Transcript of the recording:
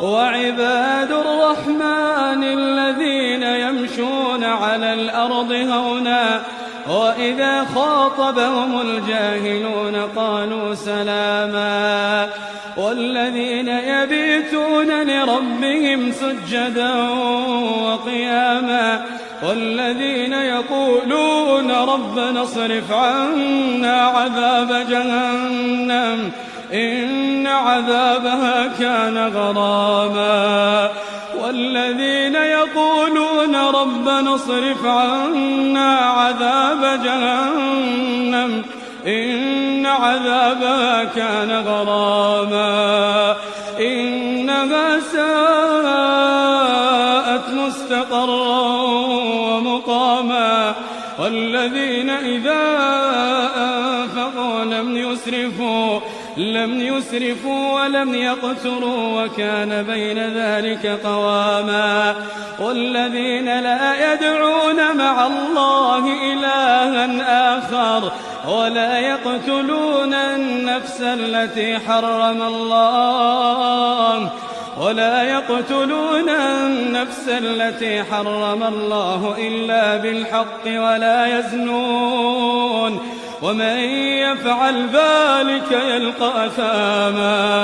وعباد الرحمن الذين يمشون على الأرض هونا وإذا خاطبهم الجاهلون قالوا سلاما والذين يبيتون لربهم سجدا وقياما والذين يقولون ربنا اصرف عنا عذاب جهنم إن عذابها كان غراما والذين يقولون ربنا اصرف عنا عذاب جهنم إن عذابها كان غراما إنها ساءت مستقرا ومقاما والذين إذا أنفقوا لم يسرفوا ولم يقتروا وكان بين ذلك قواما والذين لا يدعون مع الله إلها آخر ولا يقتلون النفس التي حرم الله إلا بالحق ولا يزنون ومن يفعل ذلك يلقى أثاما